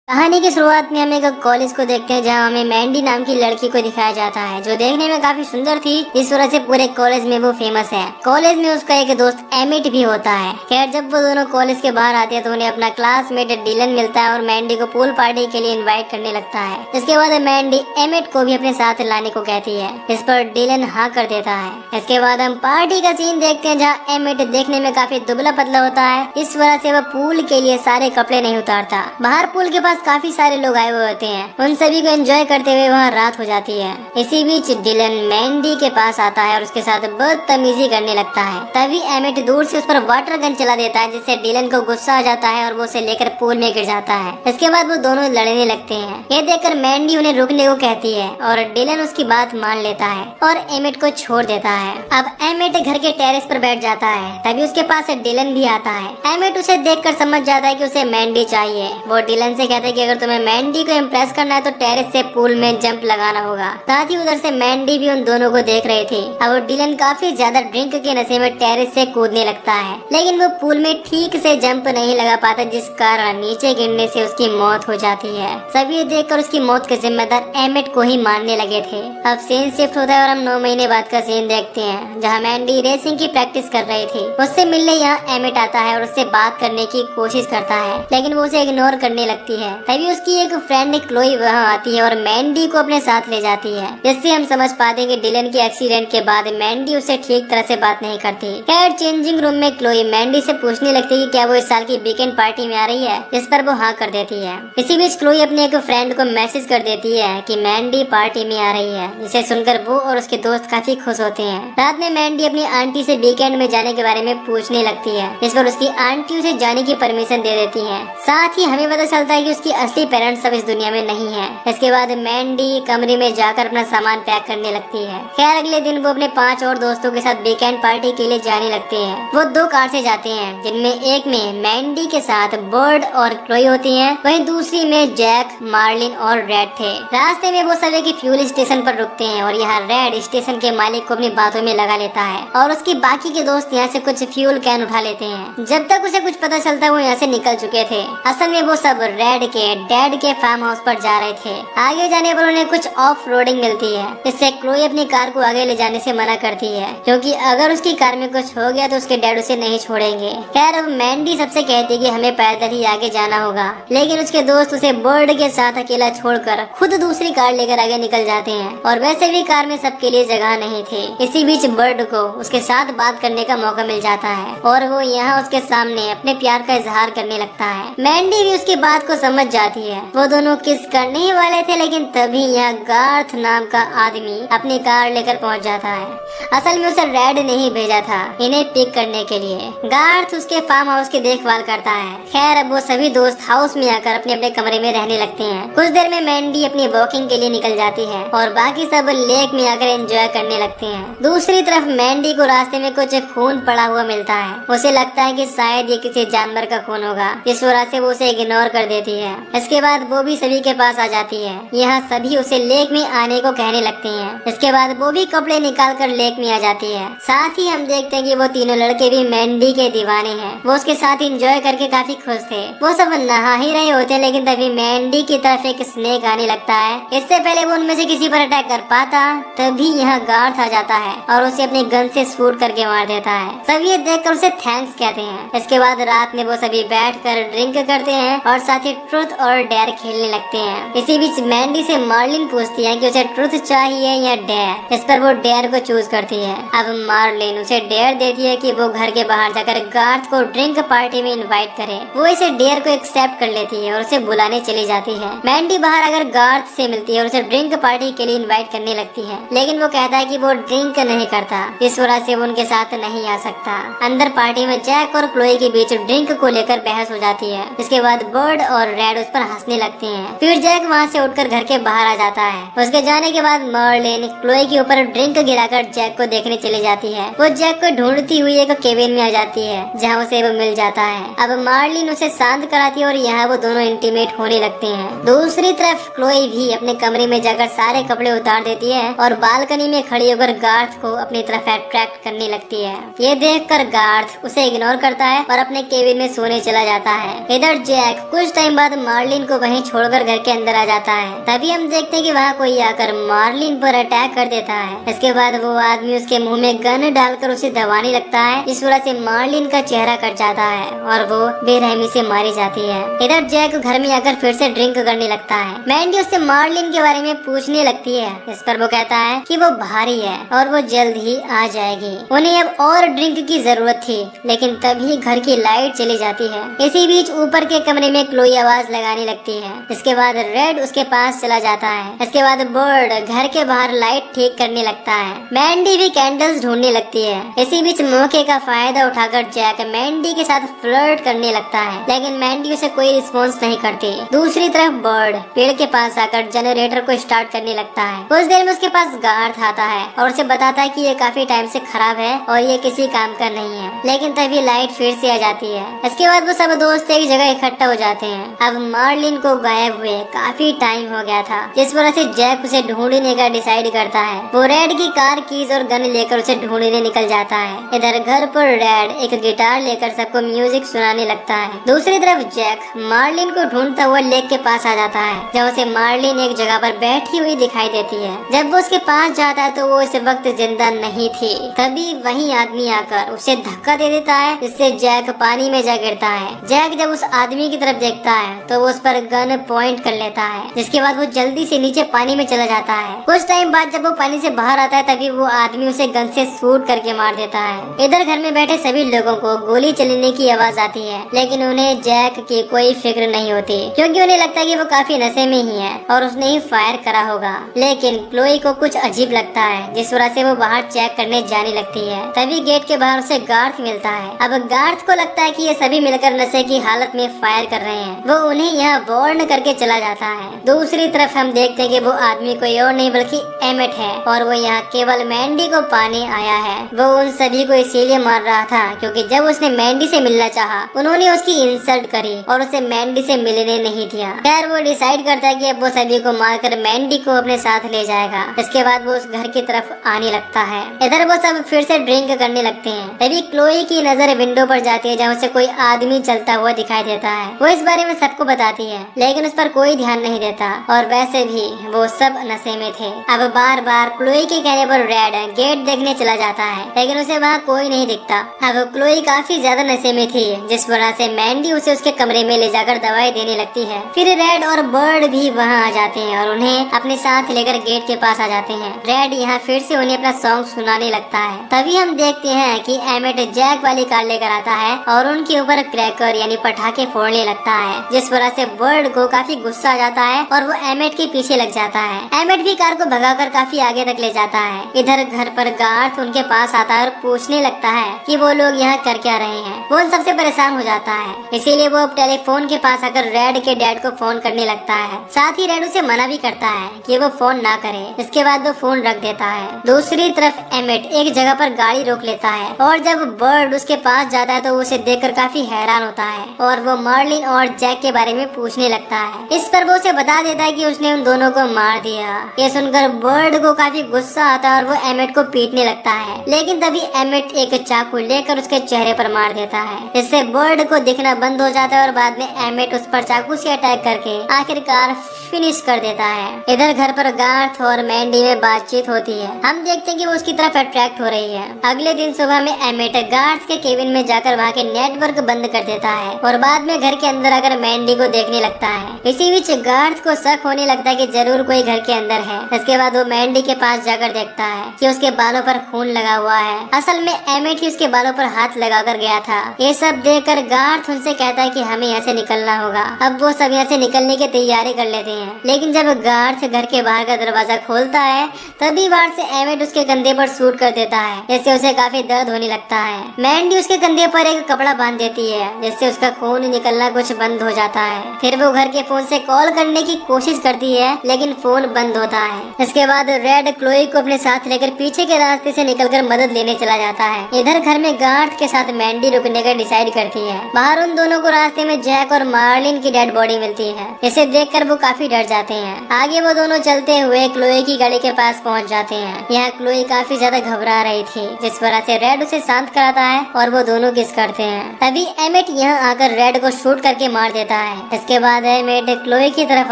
कहानी की शुरुआत में हम एक कॉलेज को देखते हैं जहां हमें मैंडी नाम की लड़की को दिखाया जाता है जो देखने में काफी सुंदर थी। इस वजह से पूरे कॉलेज में वो फेमस है। कॉलेज में उसका एक दोस्त एमिट भी होता है। खैर जब वो दोनों कॉलेज के बाहर आते हैं तो उन्हें अपना क्लासमेट डिलन मिलता है और मैंडी को पूल पार्टी के लिए इन्वाइट करने लगता है। इसके बाद मैंडी एमिट को भी अपने साथ लाने को कहती है। इस पर डिलन हाँ कर देता है। इसके बाद हम पार्टी का सीन देखते हैं जहाँ एमिट देखने में काफी दुबला पतला होता है। इस वजह से वह पूल के लिए सारे कपड़े नहीं उतारता। बाहर पूल के पास काफी सारे लोग आए हुए होते हैं। उन सभी को एंजॉय करते हुए वहाँ रात हो जाती है। इसी बीच डिलन मैंडी के पास आता है और उसके साथ बदतमीजी करने लगता है। तभी एमिट दूर से उस पर वाटर गन चला देता है जिससे डिलन को गुस्सा आ जाता है और वो उसे लेकर पूल में गिर जाता है। इसके बाद वो दोनों लड़ने लगते हैं। ये देखकर मैंडी उन्हें रुकने को कहती है और डिलन उसकी बात मान लेता है और एमिट को छोड़ देता है। अब एमिट घर के टेरेस पर बैठ जाता है। तभी उसके पास डिलन भी आता है। एमिट उसे देखकर समझ जाता है कि उसे मैंडी चाहिए। वो डिलन से कहता है कि अगर तुम्हें मैंडी को इम्प्रेस करना है तो टेरेस से पूल में जंप लगाना होगा। साथ ही उधर से मैंडी भी उन दोनों को देख रही थी। अब डिलन काफी ज्यादा ड्रिंक के नशे में टेरेस से कूदने लगता है लेकिन वो पूल में ठीक से जंप नहीं लगा पाता जिस कारण नीचे गिरने से उसकी मौत हो जाती है। सभी देखकर उसकी मौत के जिम्मेदार एमिट को ही मानने लगे थे। अब सीन शिफ्ट होता है और हम 9 महीने बाद का सीन देखते हैं जहाँ मैंडी रेसिंग की प्रैक्टिस कर रही थी। उससे मिलने यहाँ एमिट आता है और उससे बात करने की कोशिश करता है लेकिन वो उसे इग्नोर करने लगती है। तभी उसकी एक फ्रेंड क्लोई वहाँ आती है और मैंडी को अपने साथ ले जाती है। इससे हम समझ पाते हैं कि डिलन के एक्सीडेंट के बाद मैंडी उसे ठीक तरह से बात नहीं करती। खैर चेंजिंग रूम में क्लोई मैंडी से पूछने लगती है कि क्या वो इस साल की वीकेंड पार्टी में आ रही है। इस पर वो हाँ कर देती है। इसी बीच क्लोई अपने एक फ्रेंड को मैसेज कर देती है कि मैंडी पार्टी में आ रही है, जिसे सुनकर वो और उसके दोस्त काफी खुश होते हैं। रात में मैंडी अपनी आंटी से वीकेंड में जाने के बारे में पूछने लगती है। इस पर उसकी आंटी उसे जाने की परमिशन दे देती है। साथ ही हमें पता चलता है कि उसकी असली पेरेंट्स अब इस दुनिया में नहीं है। इसके बाद मैंडी कमरे में जाकर अपना सामान पैक करने लगती है। खैर अगले दिन वो अपने 5 और दोस्तों के साथ वीकेंड पार्टी के लिए जाने लगते हैं। वो 2 कार से जाते हैं जिनमें एक में मैंडी के साथ बर्ड और क्लोई होती हैं, वहीं दूसरी में जैक, मार्लिन और रेड थे। रास्ते में वो सब एक फ्यूल स्टेशन पर रुकते हैं और यहाँ रेड स्टेशन के मालिक को अपनी बातों में लगा लेता है और उसके बाकी के दोस्त यहाँ से कुछ फ्यूल कैन उठा लेते हैं। जब तक उसे कुछ पता चलता है वो यहाँ से निकल चुके थे। असल में वो सब रेड के डैड के फार्म हाउस पर जा रहे थे। आगे जाने पर उन्हें कुछ ऑफ रोडिंग मिलती है। इससे क्लोई अपनी कार को आगे ले जाने से मना करती है क्योंकि अगर उसकी कार में कुछ हो गया तो उसके डैड उसे नहीं छोड़ेंगे। खैर अब मैंडी सबसे कहती है कि हमें पैदल ही आगे जाना होगा लेकिन उसके दोस्त उसे बर्ड के साथ अकेला छोड़कर खुद दूसरी कार लेकर आगे निकल जाते हैं और वैसे भी कार में सबके लिए जगह नहीं थी। इसी बीच बर्ड को उसके साथ बात करने का मौका मिल जाता है और वो यहाँ उसके सामने अपने प्यार का इजहार करने लगता है। मैंडी भी उसकी बात को समझ जाती है। वो दोनों किस करने ही वाले थे लेकिन तभी यहाँ गार्थ नाम का आदमी अपनी कार लेकर पहुँच जाता है। असल में उसे रेड नहीं भेजा था इन्हें पिक करने के लिए। गार्थ उसके फार्म हाउस की देखभाल करता है। खैर अब वो सभी दोस्त हाउस में आकर अपने अपने कमरे में रहने लगते हैं। कुछ देर में मैंडी अपनी वॉकिंग के लिए निकल जाती है और बाकी सब लेक में आकर एंजॉय करने लगते हैं। दूसरी तरफ मैंडी को रास्ते में कुछ खून पड़ा हुआ मिलता है। उसे लगता है कि शायद ये किसी जानवर का खून होगा, इस वजह से वो उसे इग्नोर कर देती है। इसके बाद वो भी सभी के पास आ जाती है। यहाँ सभी उसे लेक में आने को कहने लगते हैं। इसके बाद वो भी कपड़े निकाल कर लेक में आ जाती है। साथ ही हम देखते हैं कि वो तीनों लड़के भी मैंडी के दीवाने हैं। वो उसके साथ एंजॉय करके काफी खुश थे। वो सब नहा ही रहे होते हैं लेकिन तभी मैंडी की तरफ एक स्नेक आने लगता है। इससे पहले वो उनमें से किसी पर अटैक कर पाता तभी यहाँ गार्ड आ जाता है और उसे अपने गन से शूट करके मार देता है। सब ये देखकर उसे थैंक्स कहते हैं। इसके बाद रात में वो सभी बैठकर ड्रिंक करते हैं और साथ ही ट्रुथ और डेयर खेलने लगते हैं। इसी बीच मैंडी से मार्लिन पूछती है कि उसे ट्रुथ चाहिए या डेयर। इस पर वो डेयर को चूज करती है। अब मार्लिन उसे डेयर देती है कि वो घर के बाहर जाकर गार्थ को ड्रिंक पार्टी में इनवाइट करे। वो इसे डेयर को एक्सेप्ट कर लेती है और उसे बुलाने चली जाती है। मैंडी बाहर अगर गार्थ से मिलती है और उसे ड्रिंक पार्टी के लिए इनवाइट करने लगती है लेकिन वो कहता है कि वो ड्रिंक नहीं करता, इस वजह से वो उनके साथ नहीं आ सकता। अंदर पार्टी में जैक और क्लोई के बीच ड्रिंक को लेकर बहस हो जाती है। इसके बाद बर्ड और रेड उस पर हंसने लगते हैं। फिर जैक वहाँ से उठकर घर के बाहर आ जाता है। उसके जाने के बाद मार्लिन क्लोई के ऊपर ड्रिंक गिराकर जैक को देखने चली जाती है। वो जैक को ढूंढती हुई एक केबिन में आ जाती है जहाँ उसे वो मिल जाता है। अब मार्लिन उसे शांत कराती है और यहाँ वो दोनों इंटीमेट होने लगते हैं। दूसरी तरफ क्लोई भी अपने कमरे में जाकर सारे कपड़े उतार देती है और बालकनी में खड़ी होकर गार्थ को अपनी तरफ अट्रैक्ट करने लगती है। ये देखकर गार्थ उसे इग्नोर करता है और अपने केबिन में सोने चला जाता है। इधर जैक कुछ टाइम बाद मार्लिन को वहीं छोड़कर घर के अंदर आ जाता है। तभी हम देखते हैं कि वहाँ कोई आकर मार्लिन पर अटैक कर देता है। इसके बाद वो आदमी उसके मुंह में गन डालकर उसे दबाने लगता है। इस वजह से मार्लिन का चेहरा कट जाता है और वो बेरहमी से मारी जाती है। इधर जैक घर में आकर फिर से ड्रिंक करने लगता है। मैंडी उससे मार्लिन के बारे में पूछने लगती है। इस पर वो कहता है कि वो भारी है और वो जल्द ही आ जाएगी। उन्हें अब और ड्रिंक की जरूरत थी, लेकिन तभी घर की लाइट चली जाती है। इसी बीच ऊपर के कमरे में क्लोई आवाज लगाने लगती है। इसके बाद रेड उसके पास चला जाता है। इसके बाद बर्ड घर के बाहर लाइट ठीक करने लगता है। मैंडी भी कैंडल्स ढूंढने लगती है। इसी बीच मौके का फायदा उठाकर जैक मैंडी के साथ फ्लर्ट करने लगता है, लेकिन मैंडी उसे कोई रिस्पॉन्स नहीं करती। दूसरी तरफ बर्ड पेड़ के पास आकर जनरेटर को स्टार्ट करने लगता है। कुछ देर में उसके पास गार्ड आता है और उसे बताता है कि ये काफी टाइम से खराब है और ये किसी काम का नहीं है। लेकिन तभी लाइट फिर से आ जाती है। इसके बाद वो सब दोस्त एक जगह इकट्ठा हो जाते हैं। अब मार्लिन को गायब हुए काफी टाइम हो गया था, जिस वजह से जैक उसे ढूंढने का डिसाइड करता है। वो रेड की कार कीज और गन लेकर उसे ढूंढने निकल जाता है। इधर घर पर रेड एक गिटार लेकर सबको म्यूजिक सुनाने लगता है। दूसरी तरफ जैक मार्लिन को ढूंढता हुआ लेक के पास आ जाता है, जहाँ उसे मार्लिन एक जगह पर बैठी हुई दिखाई देती है। जब वो उसके पास जाता है तो वो इस वक्त जिंदा नहीं थी। तभी वही आदमी आकर उसे धक्का दे देता है, जिससे जैक पानी में जा गिरता है। जैक जब उस आदमी की तरफ देखता है तो वो उस पर गन पॉइंट कर लेता है, जिसके बाद वो जल्दी से नीचे पानी में चला जाता है। कुछ टाइम बाद जब वो पानी से बाहर आता है तभी वो आदमी उसे गन से शूट करके मार देता है। इधर घर में बैठे सभी लोगों को गोली चलने की आवाज आती है, लेकिन उन्हें जैक की कोई फिक्र नहीं होती, क्योंकि उन्हें लगता है कि वो काफी नशे में ही है और उसने ही फायर करा होगा। लेकिन क्लोई को कुछ अजीब लगता है, जिस वजह से वो बाहर चेक करने जाने लगती है। तभी गेट के बाहर उसे गार्ड मिलता है। अब गार्ड को लगता है कि ये सभी मिलकर नशे की हालत में फायर कर रहे हैं। वो उन्हें यहाँ वार्न करके चला जाता है। दूसरी तरफ हम देखते हैं कि वो आदमी कोई और नहीं बल्कि एमेट है और वो यहाँ केवल मैंडी को पाने आया है। वो उन सभी को इसीलिए मार रहा था क्योंकि जब उसने मैंडी से मिलना चाहा, उन्होंने उसकी इंसल्ट करी और उसे मैंडी से मिलने नहीं दिया। खैर वो डिसाइड करता है कि अब वो सभी को मारकर मैंडी को अपने साथ ले जाएगा। इसके बाद वो उस घर की तरफ आने लगता है। इधर वो सब फिर से ड्रिंक करने लगते हैं। तभी क्लोई की नजर विंडो पर जाती है, जहाँ उसे कोई आदमी चलता हुआ दिखाई देता है। वो इस बारे में सबको बताती है, लेकिन उस पर कोई ध्यान नहीं देता और वैसे भी वो सब नशे में थे। अब बार बार क्लोई के कहने पर रेड गेट देखने चला जाता है, लेकिन उसे वहाँ कोई नहीं दिखता। अब क्लोई काफी ज्यादा नशे में थी, जिस वजह से मैंडी उसे उसके कमरे में ले जाकर दवाई देने लगती है। फिर रेड और बर्ड भी वहाँ आ जाते हैं और उन्हें अपने साथ लेकर गेट के पास आ जाते हैं। रेड यहाँ फिर से उन्हें अपना सॉन्ग सुनाने लगता है। तभी हम देखते हैं कि एमेट जैक वाली कार लेकर आता है और उनके ऊपर क्रैकर यानी पटाखे फोड़ने लगता है, जिस वजह से बर्ड को काफी गुस्सा आ जाता है और वो एमेट के पीछे लग जाता है। एमेट भी कार को भगाकर काफी आगे तक ले जाता है। इधर घर पर गार्ड उनके पास आता है और पूछने लगता है कि वो लोग यहाँ कर क्या रहे हैं। वो उन सबसे परेशान हो जाता है, इसीलिए वो टेलीफोन के पास आकर रेड के डैड को फोन करने लगता है। साथ ही रेड उसे मना भी करता है कि वो फोन ना करे। इसके बाद वो फोन रख देता है। दूसरी तरफ एमेट एक जगह पर गाड़ी रोक लेता है और जब बर्ड उसके पास जाता है तो उसे देखकर काफी हैरान होता है और वो मार्लिन और जैक के बारे में पूछने लगता है। इस पर वो उसे बता देता है कि उसने उन दोनों को मार दिया। ये सुनकर बर्ड को काफी गुस्सा आता है और वो एमेट को पीटने लगता है, लेकिन तभी एमेट एक चाकू लेकर उसके चेहरे पर मार देता है। इससे बर्ड को दिखना बंद हो जाता है और बाद में एमेट उस पर चाकू से अटैक करके आखिरकार फिनिश कर देता है। इधर घर पर गार्थ और मैंडी में बातचीत होती है। हम देखते हैं कि वो उसकी तरफ अट्रैक्ट हो रही है। अगले दिन सुबह में एमेट गार्थ के केबिन में जाकर वहाँ के नेटवर्क बंद कर देता है और बाद में घर के अंदर आकर मैंडी को देखने लगता है। इसी बीच गार्थ को शक होने लगता है कि जरूर कोई घर के अंदर है। इसके बाद वो मैंडी के पास जाकर देखता है कि उसके बालों पर खून लगा हुआ है। असल में एमेट ही उसके बालों पर हाथ लगाकर गया था। ये सब देखकर गार्थ उनसे कहता है कि हमें यहाँ से निकलना होगा। अब वो सब यहाँ से निकलने की तैयारी कर लेते हैं, लेकिन जब गार्थ घर के बाहर का दरवाजा खोलता है तभी बाहर से एमेट उसके कंधे पर शूट कर देता है, जिससे उसे काफी दर्द होने लगता है। मैंडी उसके कंधे पर एक कपड़ा बांध देती है, जिससे उसका खून निकलना कुछ बंद हो जाता है। फिर वो घर के फोन से कॉल करने की कोशिश करती है, लेकिन फोन बंद होता है। इसके बाद रेड क्लोई को अपने साथ लेकर पीछे के रास्ते से निकलकर मदद लेने चला जाता है। इधर घर में गार्थ के साथ मैंडी रुकने का डिसाइड करती है। बाहर उन दोनों को रास्ते में जैक और मार्लिन की डेड बॉडी मिलती है। इसे देखकर वो काफी डर जाते हैं। आगे वो दोनों चलते हुए क्लोई की गाड़ी के पास पहुंच जाते हैं। यहाँ क्लोई काफी ज्यादा घबरा रही थी, जिस वजह से रेड उसे शांत कराता है और वो दोनों किस करते हैं। तभी एमेट यहाँ आकर रेड को शूट करके मार देता है। है। इसके बाद एमिट क्लोई की तरफ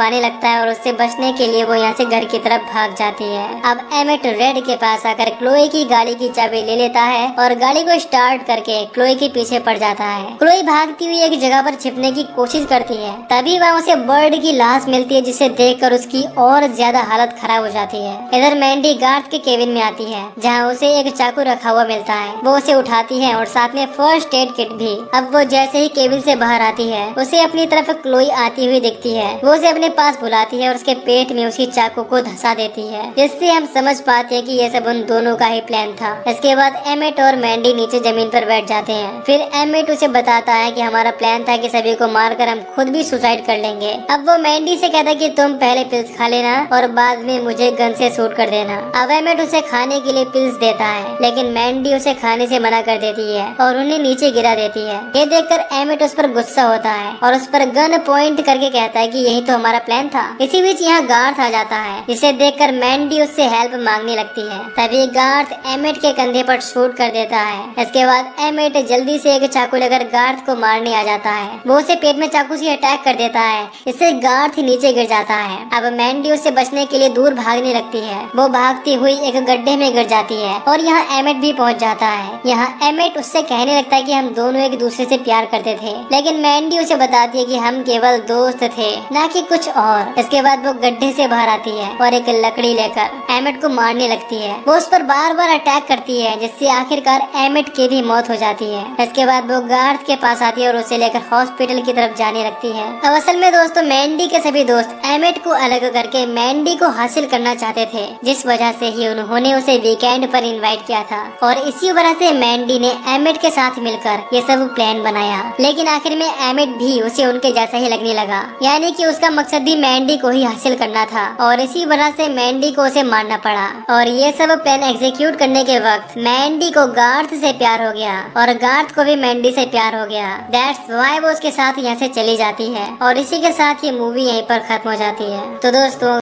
आने लगता है और उससे बचने के लिए वो यहाँ से घर की तरफ भाग जाती है। अब एमिट रेड के पास आकर क्लोई की गाड़ी की चाबी ले लेता है और गाड़ी को स्टार्ट करके क्लोई के पीछे पड़ जाता है। क्लोई भागती हुई एक जगह पर छिपने की कोशिश करती है, तभी वहाँ उसे बर्ड की लाश मिलती है, जिसे देखकर उसकी और ज्यादा हालत खराब हो जाती है। इधर मैंडी गार्थ के केबिन में आती है, जहाँ उसे एक चाकू रखा हुआ मिलता है। वो उसे उठाती है और साथ में फर्स्ट एड किट भी। अब वो जैसे ही केबिन से बाहर आती है, उसे अपनी तरफ क्लोई आती हुई दिखती है। वो उसे अपने पास बुलाती है और उसके पेट में उसी चाकू को धंसा देती है, जिससे हम समझ पाते हैं कि ये सब उन दोनों का ही प्लान था। इसके बाद एमिट और मैंडी नीचे जमीन पर बैठ जाते हैं। फिर एमिट उसे बताता है कि हमारा प्लान था कि सभी को मारकर हम खुद भी सुसाइड कर लेंगे। अब वो मैंडी से कहता है कि तुम पहले पिल्स खा लेना और बाद में मुझे गन से शूट कर देना। अब एमिट उसे खाने के लिए पिल्स देता है, लेकिन मैंडी उसे खाने से मना कर देती है और उन्हें नीचे गिरा देती है। ये देखकर एमिट उस पर गुस्सा होता है और उस पर गन पॉइंट करके कहता है कि यही तो हमारा प्लान था। इसी बीच यहाँ गार्थ आ जाता है, जिसे देखकर मैंडी उससे हेल्प मांगने लगती है। तभी गार्थ एमिट के कंधे पर शूट कर देता है। इसके बाद एमिट जल्दी से एक चाकू लेकर गार्थ को मारने आ जाता है। वो उसे पेट में चाकू से अटैक कर देता है, इससे गार्थ नीचे गिर जाता है। अब मैंडी उससे बचने के लिए दूर भागने लगती है। वो भागती हुई एक गड्ढे में गिर जाती है और यहाँ एमिट भी पहुँच जाता है। यहाँ एमिट उससे कहने लगता है कि हम दोनों एक दूसरे से प्यार करते थे, लेकिन मैंडी उसे बताती है कि हम केवल दोस्त थे, ना कि कुछ और। इसके बाद वो गड्ढे से बाहर आती है और एक लकड़ी लेकर एमिट को मारने लगती है। वो उस पर बार बार अटैक करती है, जिससे आखिरकार एमिट की भी मौत हो जाती है। इसके बाद वो गार्थ के पास आती है और उसे लेकर हॉस्पिटल की तरफ जाने लगती है। अब असल में दोस्तों मैंडी के सभी दोस्त एमिट को अलग करके मैंडी को हासिल करना चाहते थे, जिस वजह से ही उन्होंने उसे वीकेंड पर इनवाइट किया था और इसी वजह से मैंडी ने एमिट के साथ मिलकर ये सब प्लान बनाया। लेकिन आखिर में एमिट भी उसे उनके जैसा ही लगने लगा, यानी कि उसका मकसद भी मैंडी को ही हासिल करना था और इसी वजह से मैंडी को उसे मारना पड़ा। और ये सब प्लान एग्जीक्यूट करने के वक्त मैंडी को गार्थ से प्यार हो गया और गार्थ को भी मैंडी से प्यार हो गया। दैट्स व्हाई वो उसके साथ यहाँ से चली जाती है और इसी के साथ ये मूवी यहीं पर खत्म हो जाती है। तो दोस्तों